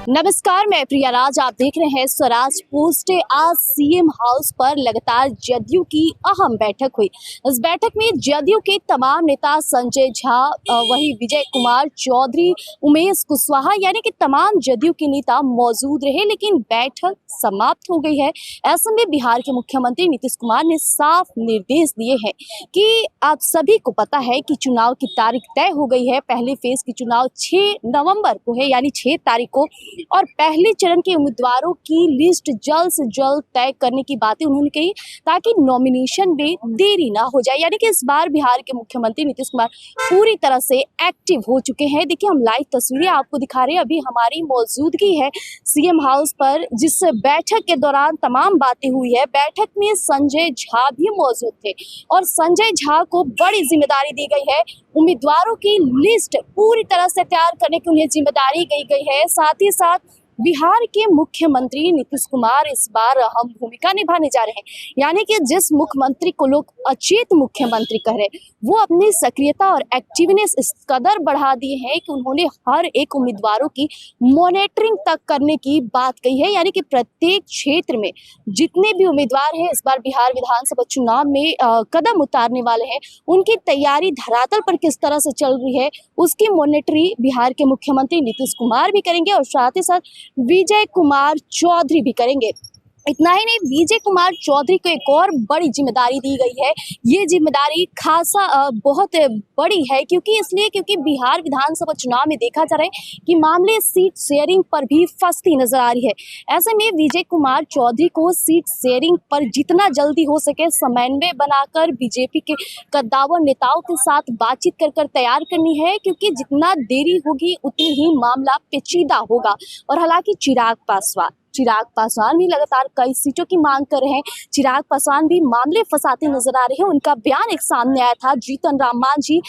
नमस्कार, मैं प्रिया राज। आप देख रहे हैं स्वराज पोस्ट। आज सीएम हाउस पर लगातार जदयू की अहम बैठक हुई। इस बैठक में जदयू के तमाम नेता संजय झा, वही विजय कुमार चौधरी, उमेश कुशवाहा यानी कि तमाम जदयू के नेता मौजूद रहे, लेकिन बैठक समाप्त हो गई है। ऐसे में बिहार के मुख्यमंत्री नीतीश कुमार ने साफ निर्देश दिए हैं कि आप सभी को पता है कि चुनाव की तारीख तय हो गई है। पहले फेज की चुनाव 6 नवंबर को है, यानी 6 तारीख को, और पहले चरण के उम्मीदवारों की लिस्ट जल्द से जल्द तय करने की बातें उन्होंने कही, ताकि नॉमिनेशन में देरी ना हो जाए। यानी कि इस बार बिहार के मुख्यमंत्री नीतीश कुमार पूरी तरह से एक्टिव हो चुके हैं। देखिए, हम लाइव तस्वीरें आपको दिखा रहे हैं। अभी हमारी मौजूदगी है सीएम हाउस पर, जिस बैठक के दौरान तमाम बातें हुई है। बैठक में संजय झा भी मौजूद थे और संजय झा को बड़ी जिम्मेदारी दी गई है। उम्मीदवारों की लिस्ट पूरी तरह से तैयार करने की उन्हें जिम्मेदारी दी गई है। साथ ही साथ बिहार के मुख्यमंत्री नीतीश कुमार इस बार अहम भूमिका निभाने जा रहे हैं। यानी कि जिस मुख्यमंत्री को लोग अचेत मुख्यमंत्री कह रहे हैं, वो अपनी सक्रियता और एक्टिवनेस इस कदर बढ़ा दिए हैं कि उन्होंने हर एक उम्मीदवारों की मॉनिटरिंग तक करने की बात कही है। यानी कि प्रत्येक क्षेत्र में जितने भी उम्मीदवार हैं इस बार बिहार विधानसभा चुनाव में कदम उतारने वाले हैं, उनकी तैयारी धरातल पर किस तरह से चल रही है, उसकी मॉनिटरिंग बिहार के मुख्यमंत्री नीतीश कुमार भी करेंगे और साथ ही साथ विजय कुमार चौधरी भी करेंगे। इतना ही नहीं, विजय कुमार चौधरी को एक और बड़ी जिम्मेदारी दी गई है। ये जिम्मेदारी खासा बहुत बड़ी है, क्योंकि बिहार विधानसभा चुनाव में देखा जा रहा है कि मामले सीट शेयरिंग पर भी फंसती नजर आ रही है। ऐसे में विजय कुमार चौधरी को सीट शेयरिंग पर जितना जल्दी हो सके समन्वय बनाकर बीजेपी के कद्दावर नेताओं के साथ बातचीत कर तैयार करनी है, क्योंकि जितना देरी होगी उतनी ही मामला पेचीदा होगा। और हालांकि चिराग पासवान भी लगातार कई सीटों की मांग कर रहे हैं। चिराग पासवान भी मामले फंसाते नजर आ रहे हैं। उनका बयान एक सामने आया था। जीतन राम मांझी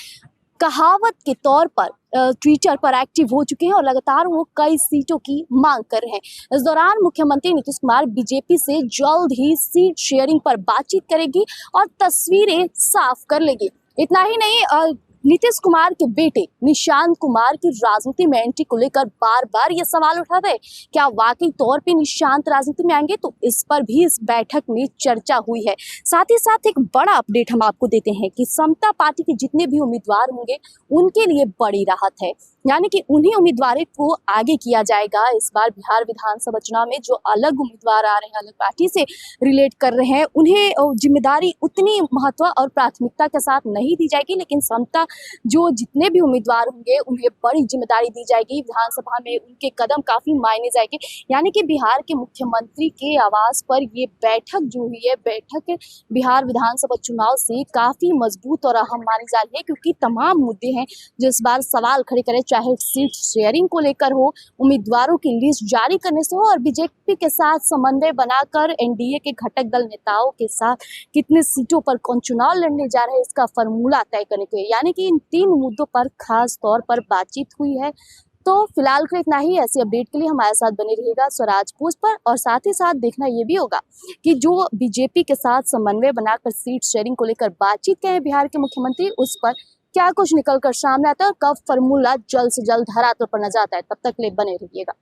कहावत के तौर पर ट्विटर पर एक्टिव हो चुके हैं और लगातार वो कई सीटों की मांग कर रहे हैं। इस दौरान मुख्यमंत्री नीतीश कुमार बीजेपी से जल्द ही सीट शेयरिंग पर बातचीत करेगी और तस्वीरें साफ कर लेगी। इतना ही नहीं, नीतीश कुमार के बेटे निशांत कुमार की राजनीति में एंट्री को लेकर बार बार ये सवाल उठा रहे, क्या वाकई तौर पे निशांत राजनीति में आएंगे? तो इस पर भी इस बैठक में चर्चा हुई है। साथ ही साथ एक बड़ा अपडेट हम आपको देते हैं कि समता पार्टी के जितने भी उम्मीदवार होंगे उनके लिए बड़ी राहत है। यानी कि उन्हीं उम्मीदवारों को आगे किया जाएगा। इस बार बिहार विधानसभा चुनाव में जो अलग उम्मीदवार आ रहे हैं, अलग पार्टी से रिलेट कर रहे हैं, उन्हें जिम्मेदारी उतनी महत्व और प्राथमिकता के साथ नहीं दी जाएगी, लेकिन समता जो जितने भी उम्मीदवार होंगे उन्हें बड़ी जिम्मेदारी दी जाएगी। विधानसभा में उनके कदम काफी मायने जाएंगे। यानी कि बिहार के मुख्यमंत्री के आवास पर ये बैठक जो हुई है, बैठक बिहार विधानसभा चुनाव से काफी मजबूत और अहम मानी जा रही है, क्योंकि तमाम मुद्दे हैं जो इस बार सवाल खड़े करें, चाहे सीट शेयरिंग को लेकर हो, उम्मीदवारों की लिस्ट जारी करने से हो, और बीजेपी के साथ समन्वय बनाकर एनडीए के घटक दल नेताओं के साथ कितने सीटों पर कौन चुनाव लड़ने जा रहे हैं, इसका फॉर्मूला तय करने के। यानी कि इन 3 मुद्दों पर खास तौर पर बातचीत हुई है। तो फिलहाल के इतना ही। ऐसे अपडेट के लिए हमारे साथ बने रहिएगा स्वराज पोस्ट पर, और साथ ही साथ देखना ये भी होगा कि जो बीजेपी के साथ समन्वय बनाकर सीट शेयरिंग को लेकर बातचीत किए हैं बिहार के मुख्यमंत्री, उस पर क्या कुछ निकल कर सामने आता है और कब फॉर्मूला जल्द से जल्द धरातल पर नजर आता है। तब तक के लिए बने रहिएगा।